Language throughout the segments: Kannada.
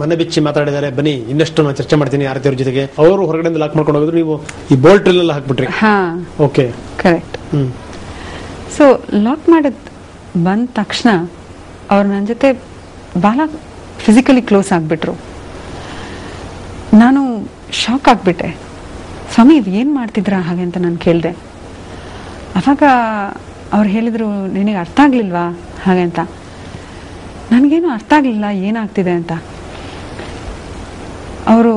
ಮನೆ ಬಿಚ್ಚಿ ಮಾತಾಡಿದ್ದಾರೆ, ಬನ್ನಿ ಇನ್ನಷ್ಟು ನಾನು ಚರ್ಚೆ ಮಾಡ್ತೀನಿ ಆರತಿಯವ್ರ ಜೊತೆಗೆ. ಅವರು ಹೊರಗಡೆಯಿಂದ ಲಾಕ್ ಮಾಡ್ಕೊಂಡು ಹೋಗಿದ್ರು, ನೀವು ಈ ಬೋಲ್ಟ್ ಎಲ್ಲ ಹಾಕ್ಬಿಟ್ರಿ. Okay, correct. ಸೊ ಲಾಕ್ ಮಾಡಿದ್ ಬಂದ ತಕ್ಷಣ ಅವ್ರು ನನ್ನ ಜೊತೆ ಬಹಳ ಫಿಸಿಕಲಿ ಕ್ಲೋಸ್ ಆಗ್ಬಿಟ್ರು. ನಾನು ಶಾಕ್ ಆಗ್ಬಿಟ್ಟೆ. ಸ್ವಾಮಿ ಏನ್ ಮಾಡ್ತಿದ್ರ ಹಾಗೆ ಅಂತ ನಾನು ಕೇಳಿದೆ. ಅವಾಗ ಅವ್ರು ಹೇಳಿದ್ರು, ನಿನಗೆ ಅರ್ಥ ಆಗ್ಲಿಲ್ವಾ ಹಾಗೆ ಅಂತ. ನನಗೇನು ಅರ್ಥ ಆಗ್ಲಿಲ್ಲ ಏನಾಗ್ತಿದೆ ಅಂತ. ಅವರು,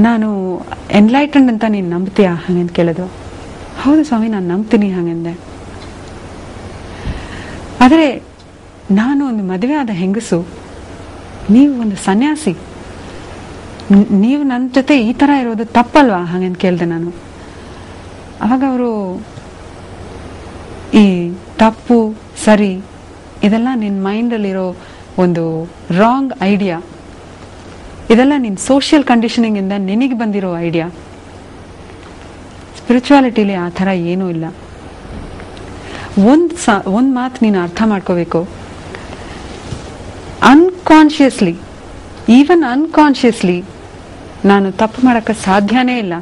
ನಾನು ಎನ್ಲೈಟನ್ಡ್ ಅಂತ ನೀನು ನಂಬ್ತೀಯಾ ಹಾಗೆ ಅಂತ ಕೇಳಿದ್ರು. ಹೌದು ಸ್ವಾಮಿ, ನಾನು ನಂಬ್ತೀನಿ ಹಾಗೆಂದೆ. ಆದರೆ ನಾನು ಒಂದು ಮದುವೆ ಆದ ಹೆಂಗಸು, ನೀವು ಒಂದು ಸನ್ಯಾಸಿ, ನೀವು ನನ್ನ ಜೊತೆ ಈ ತರ ಇರೋದು ತಪ್ಪಲ್ವಾ ಹಾಗೆ ಅಂತ ಕೇಳಿದೆ ನಾನು. ಅವಾಗ ಅವರು, ಈ ತಪ್ಪು ಸರಿ ಇದೆಲ್ಲ ನಿನ್ನ ಮೈಂಡಲ್ಲಿರೋ ಒಂದು ರಾಂಗ್ ಐಡಿಯಾ, ಇದೆಲ್ಲ ನಿನ್ನ ಸೋಷಿಯಲ್ ಕಂಡೀಷನಿಂಗ್ ಇಂದ ನಿನಗೆ ಬಂದಿರೋ ಐಡಿಯಾ. ಸ್ಪಿರಿಚುವಾಲಿಟಿಲಿ ಆ ಥರ ಏನೂ ಇಲ್ಲ. ಒಂದು ಮಾತು ನೀನು ಅರ್ಥ ಮಾಡ್ಕೋಬೇಕು. ಅನ್ಕಾನ್ಶಿಯಸ್ಲಿ, ಈವನ್ ಅನ್ಕಾನ್ಶಿಯಸ್ಲಿ ನಾನು ತಪ್ಪು ಮಾಡಕ್ಕೆ ಸಾಧ್ಯನೇ ಇಲ್ಲ.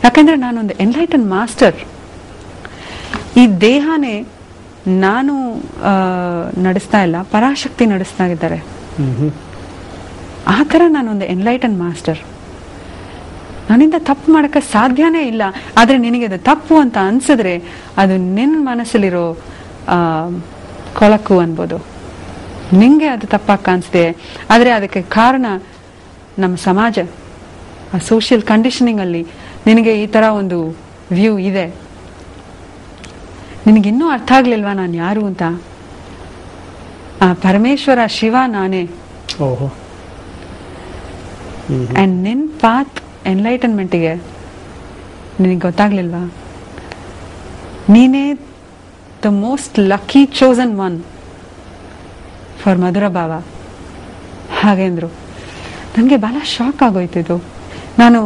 ಯಾಕಂದ್ರೆ ನಾನೊಂದು ಎನ್ಲೈಟನ್ ಮಾಸ್ಟರ್. ಈ ದೇಹನೇ ನಾನು ನಡೆಸ್ತಾ ಇಲ್ಲ, ಪರಾಶಕ್ತಿ ನಡೆಸ್ತಾ ಇದ್ದಾರೆ. ಆ ಥರ ನಾನೊಂದು ಎನ್ಲೈಟನ್ ಮಾಸ್ಟರ್. ನನ್ನಿಂದ ತಪ್ಪು ಮಾಡಕ್ಕೆ ಸಾಧ್ಯನೇ ಇಲ್ಲ. ಆದ್ರೆ ನಿನಗೆ ಅದು ತಪ್ಪು ಅಂತ ಅನ್ಸಿದ್ರೆ ಅದು ನಿನ್ನ ಮನಸ್ಸಲ್ಲಿರೋ ಕೊಳಕು ಅನ್ಬೋದು. ನಿಂಗೆ ಅದು ತಪ್ಪಾಗಿ ಕಾಣಿಸ್ದೆ. ಆದ್ರೆ ಅದಕ್ಕೆ ಕಾರಣ ನಮ್ಮ ಸಮಾಜ, ಆ ಸೋಷಿಯಲ್ ಕಂಡೀಷನಿಂಗ್ ಅಲ್ಲಿ ನಿನಗೆ ಈ ತರ ಒಂದು ವ್ಯೂ ಇದೆ. ನಿನಗಿನ್ನೂ ಅರ್ಥ ಆಗ್ಲಿಲ್ವಾ ನಾನು ಯಾರು ಅಂತ? ಆ ಪರಮೇಶ್ವರ ಶಿವ ನಾನೇ. ಅಂಡ್ ನಿನ್ ಪಾತ್ ಎನ್ಲೈಟನ್ಮೆಂಟಿಗೆ ನಿನಗೆ ಗೊತ್ತಾಗ್ಲಿಲ್ವಾ? ನೀನೇ the most lucky chosen one for ಮಧುರ ಭಾವ ಹಾಗೇಂದ್ರು. ನನಗೆ ಬಹಳ ಶಾಕ್ ಆಗೋಯ್ತಿದ್ದು. ನಾನು,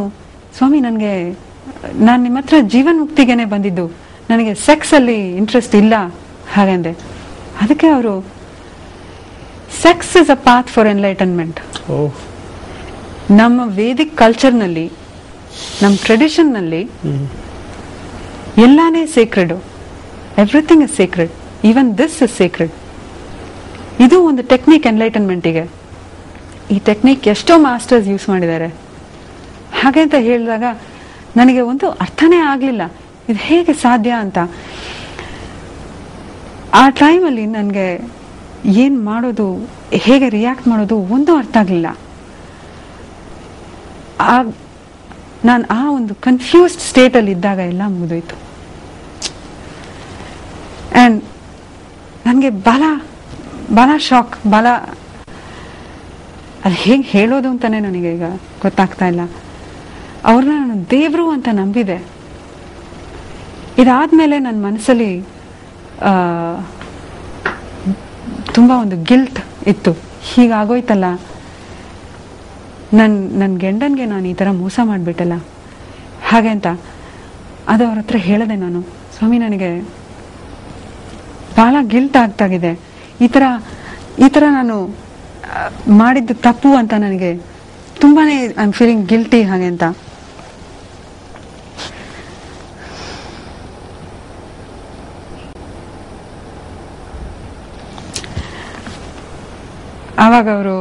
ಸ್ವಾಮಿ ನಾನು ನಿಮ್ಮ ಹತ್ರ ಜೀವನ್ ಮುಕ್ತಿಗೆನೆ ಬಂದಿದ್ದು, ನನಗೆ ಸೆಕ್ಸ್ ಅಲ್ಲಿ ಇಂಟ್ರೆಸ್ಟ್ ಇಲ್ಲ ಹಾಗಂದೆ. ಅದಕ್ಕೆ ಅವರು, sex is a path for enlightenment. ನಮ್ಮ ವೇದಿಕ್ ಕಲ್ಚರ್ನಲ್ಲಿ, ನಮ್ಮ ಟ್ರೆಡಿಷನ್ ನಲ್ಲಿ ಎಲ್ಲಾನೇ sacred. Everything is sacred, even this is sacred. ಇದು ಒಂದು ಟೆಕ್ನಿಕ್ ಎನ್ಲೈಟನ್ಮೆಂಟಿಗೆ. ಈ ಟೆಕ್ನಿಕ್ ಎಷ್ಟೋ ಮಾಸ್ಟರ್ಸ್ ಯೂಸ್ ಮಾಡಿದ್ದಾರೆ. ಹಾಗೆ ಅಂತ ಹೇಳಿದಾಗ ನನಗೆ ಒಂದು ಅರ್ಥನೇ ಆಗ್ಲಿಲ್ಲ, ಇದು ಹೇಗೆ ಸಾಧ್ಯ ಅಂತ. ಆ ಟೈಮಲ್ಲಿ ನನಗೆ ಏನ್ ಮಾಡೋದು, ಹೇಗೆ ರಿಯಾಕ್ಟ್ ಮಾಡೋದು ಒಂದು ಅರ್ಥ ಆಗ್ಲಿಲ್ಲ. ನಾನು ಆ ಒಂದು ಕನ್ಫ್ಯೂಸ್ಡ್ ಸ್ಟೇಟ್ ಅಲ್ಲಿ ಇದ್ದಾಗ ಎಲ್ಲ ಮುಗಿದೋಯ್ತು. ಅಂಡ್ ನನಗೆ ಬಹಳ ಶಾಕ್, ಅದು ಹೇಗೆ ಹೇಳೋದು ಅಂತಾನೆ ನನಗೆ ಈಗ ಗೊತ್ತಾಗ್ತಾ ಇಲ್ಲ. ಅವ್ರನ್ನ ನಾನು ದೇವ್ರು ಅಂತ ನಂಬಿದೆ. ಇದಾದ್ಮೇಲೆ ನನ್ನ ಮನಸ್ಸಲ್ಲಿ ತುಂಬಾ ಒಂದು ಗಿಲ್ಟ್ ಇತ್ತು. ಹೀಗಾಗೋಯ್ತಲ್ಲ, ನನ್ನ ಗಂಡನ್ಗೆ ನಾನು ಈ ತರ ಮೋಸ ಮಾಡ್ಬಿಟ್ಟಲ್ಲ ಹಾಗೆ ಅಂತ. ಅದು ಅವ್ರ ಹತ್ರ ಹೇಳಿದೆ ನಾನು, ಸ್ವಾಮಿ ನನಗೆ ಬಹಳ ಗಿಲ್ಟ್ ಆಗ್ತಾಗಿದೆ, ಈ ತರ ನಾನು ಮಾಡಿದ್ದು ತಪ್ಪು ಅಂತ ನನಗೆ ತುಂಬಾನೇ ಐ ಆಮ್ ಫೀಲಿಂಗ್ ಗಿಲ್ಟಿ ಹಾಗೆ ಅಂತ. ಆವಾಗ ಅವರು,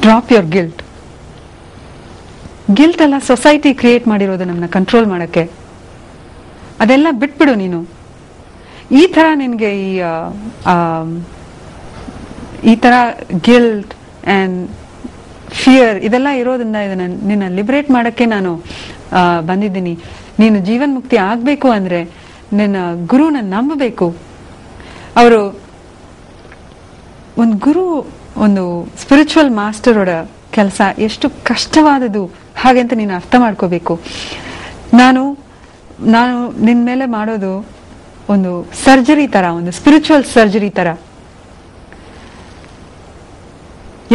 ಡ್ರಾಪ್ ಯೋರ್ ಗಿಲ್ಟ್. ಗಿಲ್ಟ್ ಎಲ್ಲ ಸೊಸೈಟಿ ಕ್ರಿಯೇಟ್ ಮಾಡಿರೋದು ನಮ್ಮನ್ನ ಕಂಟ್ರೋಲ್ ಮಾಡಕ್ಕೆ. ಅದೆಲ್ಲ ಬಿಟ್ಬಿಡು ನೀನು. ಈ ತರ ನಿನ್ಗೆ ಈ ತರ ಗಿಲ್ಟ್ ಅಂಡ್ ಫಿಯರ್ ಇದೆಲ್ಲ ಇರೋದ್ರಿಂದ ಇದನ್ನ ನಿನ್ನ ಲಿಬರೇಟ್ ಮಾಡಕ್ಕೆ ನಾನು ಬಂದಿದ್ದೀನಿ. ನೀನು ಜೀವನ್ ಮುಕ್ತಿ ಆಗ್ಬೇಕು ಅಂದ್ರೆ ನಿನ್ನ ಗುರುನ ನಂಬಬೇಕು. ಅವರು ಒಂದು ಗುರು, ಒಂದು ಸ್ಪಿರಿಚುವಲ್ ಮಾಸ್ಟರ್ ಅವರ ಕೆಲಸ ಎಷ್ಟು ಕಷ್ಟವಾದದ್ದು ಹಾಗೆಂತ ನೀನು ಅರ್ಥ ಮಾಡ್ಕೋಬೇಕು. ನಾನು ನಿನ್ ಮೇಲೆ ಮಾಡೋದು ಒಂದು ಸರ್ಜರಿ ತರ, ಒಂದು ಸ್ಪಿರಿಚುವಲ್ ಸರ್ಜರಿ ತರ.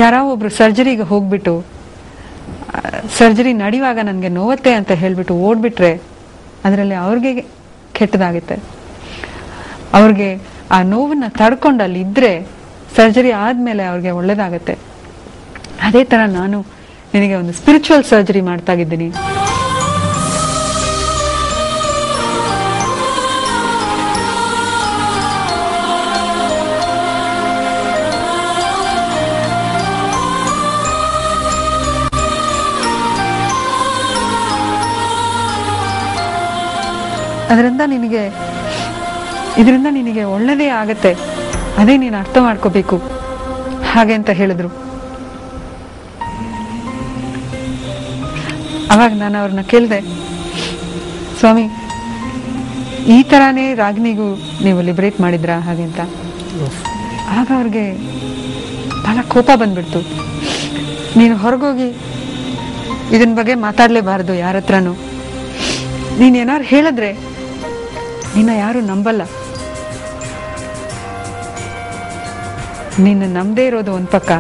ಯಾರೋ ಒಬ್ರು ಸರ್ಜರಿಗೆ ಹೋಗ್ಬಿಟ್ಟು ಸರ್ಜರಿ ನಡೆಯುವಾಗ ನನ್ಗೆ ನೋವತ್ತೆ ಅಂತ ಹೇಳ್ಬಿಟ್ಟು ಓಡ್ಬಿಟ್ರೆ ಅದರಲ್ಲಿ ಅವ್ರಿಗೆ ಕೆಟ್ಟದಾಗುತ್ತೆ. ಅವ್ರಿಗೆ ಆ ನೋವನ್ನ ತಡ್ಕೊಂಡು ಅಲ್ಲಿ ಇದ್ರೆ ಸರ್ಜರಿ ಆದ್ಮೇಲೆ ಅವ್ರಿಗೆ ಒಳ್ಳೇದಾಗತ್ತೆ. ಅದೇ ತರ ನಾನು ನಿನಗೆ ಒಂದು ಸ್ಪಿರಿಚುವಲ್ ಸರ್ಜರಿ ಮಾಡ್ತಾ ಇದ್ದೀನಿ. ಇದರಿಂದ ನಿನಗೆ ಒಳ್ಳೆದೇ ಆಗತ್ತೆ, ಅದೇ ನೀನು ಅರ್ಥ ಮಾಡ್ಕೋಬೇಕು ಹಾಗೆ ಅಂತ ಹೇಳಿದ್ರು. ಅವಾಗ ನಾನು ಅವ್ರನ್ನ ಕೇಳಿದೆ, ಸ್ವಾಮಿ ಈ ತರಾನೇ ರಾಗಿಣಿಗೂ ನೀವು ಲಿಬರೇಟ್ ಮಾಡಿದ್ರಾ ಹಾಗೆ ಅಂತ. ಆಗ ಅವ್ರಿಗೆ ಬಹಳ ಕೋಪ ಬಂದ್ಬಿಡ್ತು. ನೀನು ಹೊರಗೋಗಿ ಇದನ್ ಬಗ್ಗೆ ಮಾತಾಡ್ಲೇಬಾರದು ಯಾರ ಹತ್ರನು. ನೀನ್ ಏನಾರು ಹೇಳಿದ್ರೆ ನಿನ್ನ ಯಾರು ನಂಬಲ್ಲ. ನಿನ್ನ ನಂಬದೇ ಇರೋದು ಒಂದ್ ಪಕ್ಕ,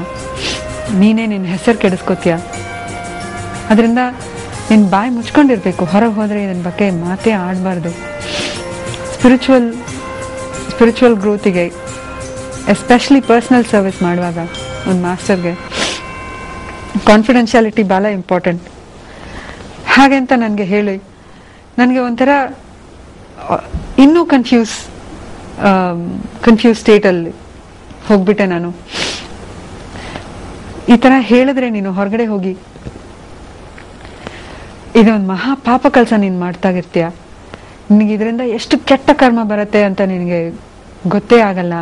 ನೀನೇ ನಿನ್ನ ಹೆಸರು ಕೆಡಿಸ್ಕೋತೀಯ. ಅದರಿಂದ ನಿನ್ ಬಾಯಿ ಮುಚ್ಕೊಂಡಿರ್ಬೇಕು. ಹೊರಗೆ ಹೋದ್ರೆ ಇದನ್ ಬಗ್ಗೆ ಮಾತೇ ಆಡಬಾರ್ದು. ಸ್ಪಿರಿಚುವಲ್ ಗ್ರೋತಿಗೆ, ಎಸ್ಪೆಷಲಿ ಪರ್ಸನಲ್ ಸರ್ವಿಸ್ ಮಾಡುವಾಗ ಒಂದು ಮಾಸ್ಟರ್ಗೆ ಕಾನ್ಫಿಡೆನ್ಶಿಯಾಲಿಟಿ ಬಹಳ ಇಂಪಾರ್ಟೆಂಟ್. ಹಾಗೆ ಅಂತ ನನಗೆ ಹೇಳಿ ನನಗೆ ಒಂಥರ ಇನ್ನೂ ಕನ್ಫ್ಯೂಸ್ ಸ್ಟೇಟಲ್ಲಿ ಹೋಗ್ಬಿಟ್ಟೆ ನಾನು. ಈ ತರ ಹೇಳಿದ್ರೆ ನೀನು ಹೊರಗಡೆ ಹೋಗಿ ಇದೊಂದು ಮಹಾ ಪಾಪ ಕೆಲಸ ನೀನು ಮಾಡ್ತಾಗಿರ್ತೀಯ, ನಿನಗೆ ಇದರಿಂದ ಎಷ್ಟು ಕೆಟ್ಟ ಕರ್ಮ ಬರುತ್ತೆ ಅಂತ ನಿನಗೆ ಗೊತ್ತೇ ಆಗಲ್ಲ.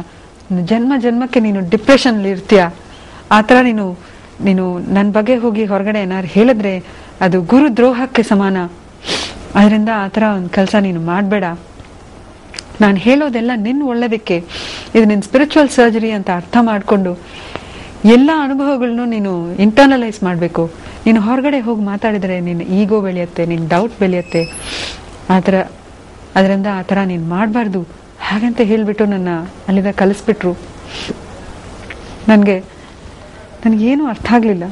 ಜನ್ಮಕ್ಕೆ ನೀನು ಡಿಪ್ರೆಷನ್ ಇರ್ತೀಯ. ಆ ಥರ ನೀನು ನನ್ನ ಬಗ್ಗೆ ಹೋಗಿ ಹೊರಗಡೆ ಏನಾರು ಹೇಳಿದ್ರೆ ಅದು ಗುರು ದ್ರೋಹಕ್ಕೆ ಸಮಾನ. ಅದರಿಂದ ಆ ಥರ ಒಂದು ಕೆಲಸ ನೀನು ಮಾಡಬೇಡ. ನಾನು ಹೇಳೋದೆಲ್ಲ ನಿನ್ನ ಒಳ್ಳೆದಕ್ಕೆ, ಇದು ನಿನ್ನ ಸ್ಪಿರಿಚುವಲ್ ಸರ್ಜರಿ ಅಂತ ಅರ್ಥ ಮಾಡಿಕೊಂಡು ಎಲ್ಲ ಅನುಭವಗಳನ್ನು ನೀನು ಇಂಟರ್ನಲೈಸ್ ಮಾಡಬೇಕು. ನೀನು ಹೊರಗಡೆ ಹೋಗಿ ಮಾತಾಡಿದರೆ ನಿನ್ನ ಈಗೋ ಬೆಳೆಯುತ್ತೆ, ನಿನ್ನ ಡೌಟ್ ಬೆಳೆಯುತ್ತೆ. ಅದರಿಂದ ಆ ಥರ ನೀನು ಮಾಡಬಾರ್ದು ಹಾಗಂತ ಹೇಳಿಬಿಟ್ಟು ನನ್ನ ಅಲ್ಲಿಂದ ಕಲಿಸ್ಬಿಟ್ರು. ನನಗೇನು ಅರ್ಥ ಆಗಲಿಲ್ಲ.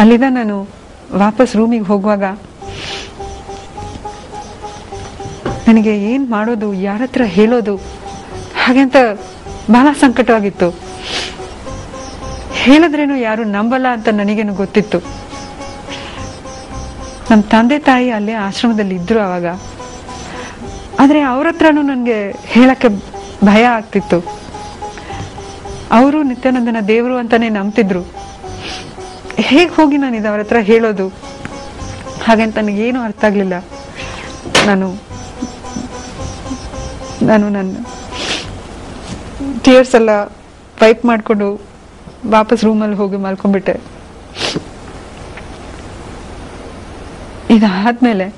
ಅಲ್ಲಿಂದ ನಾನು ವಾಪಸ್ ರೂಮಿಗೆ ಹೋಗುವಾಗ ನನಗೆ ಏನು ಮಾಡೋದು, ಯಾರ ಹತ್ರ ಹೇಳೋದು ಹಾಗೆಂತ ಬಹಳ ಸಂಕಟವಾಗಿತ್ತು. ಹೇಳಿದ್ರೇನು ಯಾರು ನಂಬಲ್ಲ ಅಂತ ನನಗೇನು ಗೊತ್ತಿತ್ತು. ನಮ್ಮ ತಂದೆ ತಾಯಿ ಅಲ್ಲೇ ಆಶ್ರಮದಲ್ಲಿ ಇದ್ರು ಅವಾಗ. ಆದರೆ ಅವ್ರ ಹತ್ರನೂ ನನಗೆ ಹೇಳಕ್ಕೆ ಭಯ ಆಗ್ತಿತ್ತು. ಅವರು ನಿತ್ಯಾನಂದನ ದೇವರು ಅಂತಾನೆ ನಂಬ್ತಿದ್ರು. ಹೇಗೆ ಹೋಗಿ ನಾನು ಇದು ಅವ್ರ ಹತ್ರ ಹೇಳೋದು ಹಾಗಂತ ನನಗೇನು ಅರ್ಥ ಆಗ್ಲಿಲ್ಲ. ನಾನು ನನ್ನ ಟೀಯರ್ಸ್ ಎಲ್ಲ ವೈಪ್ ಮಾಡಿಕೊಂಡು ವಾಪಸ್ ರೂಮಲ್ಲಿ ಹೋಗಿ ಮಲ್ಕೊಂಡ್ಬಿಟ್ಟೆ. ಇದಾದ್ಮೇಲೆ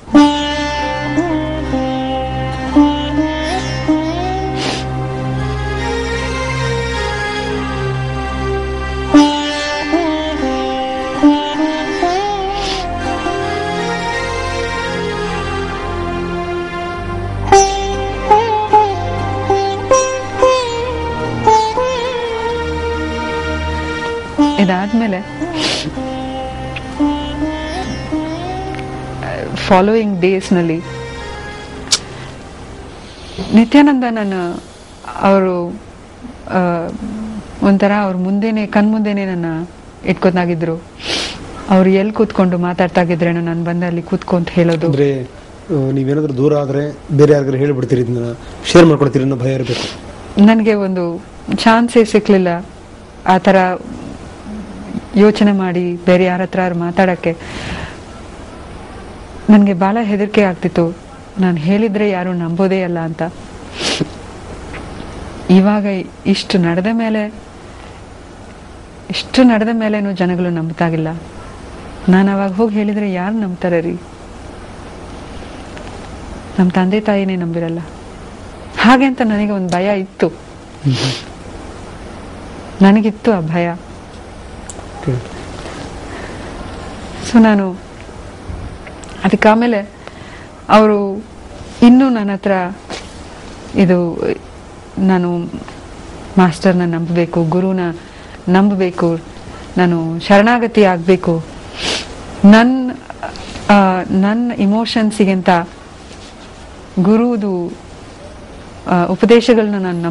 ಫಾಲೋಯಿಂಗ್ ಡೇಸ್ನಲ್ಲಿ ನಿತ್ಯಾನಂದ ಅವರು ಒಂಥರ ಅವ್ರ ಮುಂದೆನೆ ಕಣ್ಮುಂದೆನೆ ನನ್ನ ಇಟ್ಕೊಂಡಾಗಿದ್ರು. ಅವ್ರು ಎಲ್ಲಿ ಕೂತ್ಕೊಂಡು ಮಾತಾಡ್ತಾಗಿದ್ರೇನೋ ನಾನು ಬಂದ ಅಲ್ಲಿ ಕೂತ್ಕೊಂತ ಹೇಳೋದು. ಅಂದ್ರೆ ನೀವೇನಾದ್ರೂ ದೂರ ಆದ್ರೆ ಬೇರೆ ಯಾರಿಗಾರು ಹೇಳ್ಬಿಡ್ತೀರಿ, ಶೇರ್ ಮಾಡ್ಕೊಡ್ತೀರಿ ಅನ್ನೋ ಭಯ ಇರಬೇಕು. ನನಗೆ ಒಂದು ಚಾನ್ಸೇ ಸಿಕ್ಲಿಲ್ಲ ಆ ಥರ ಯೋಚನೆ ಮಾಡಿ ಬೇರೆ ಯಾರ ಹತ್ರ ಮಾತಾಡಕ್ಕೆ. ನನಗೆ ಬಹಳ ಹೆದರಿಕೆ ಆಗ್ತಿತ್ತು, ನಾನು ಹೇಳಿದ್ರೆ ಯಾರು ನಂಬೋದೇ ಅಲ್ಲ ಅಂತ. ಇವಾಗ ಇಷ್ಟು ನಡೆದ ಮೇಲೇನು ಜನಗಳು ನಂಬ್ತಾಗಿಲ್ಲ. ನಾನು ಅವಾಗ ಹೋಗಿ ಹೇಳಿದ್ರೆ ಯಾರು ನಂಬ್ತಾರೆ ರೀ? ನಮ್ಮ ತಂದೆ ತಾಯಿನೇ ನಂಬಿರಲ್ಲ. ಹಾಗೆ ಅಂತ ನನಗೆ ಒಂದು ಭಯ ಇತ್ತು. ನನಗಿತ್ತು ಆ ಭಯ. ಸೊ ನಾನು ಅದಕ್ಕಾಮೇಲೆ ಅವರು ಇನ್ನೂ ನನ್ನ ಹತ್ರ ಇದು ನಾನು ಮಾಸ್ಟರ್ನ ನಂಬಬೇಕು, ಗುರುನ ನಂಬಬೇಕು, ನಾನು ಶರಣಾಗತಿ ಆಗಬೇಕು, ನನ್ನ ಇಮೋಷನ್ಸಿಗಿಂತ ಗುರುದು ಉಪದೇಶಗಳನ್ನ ನಾನು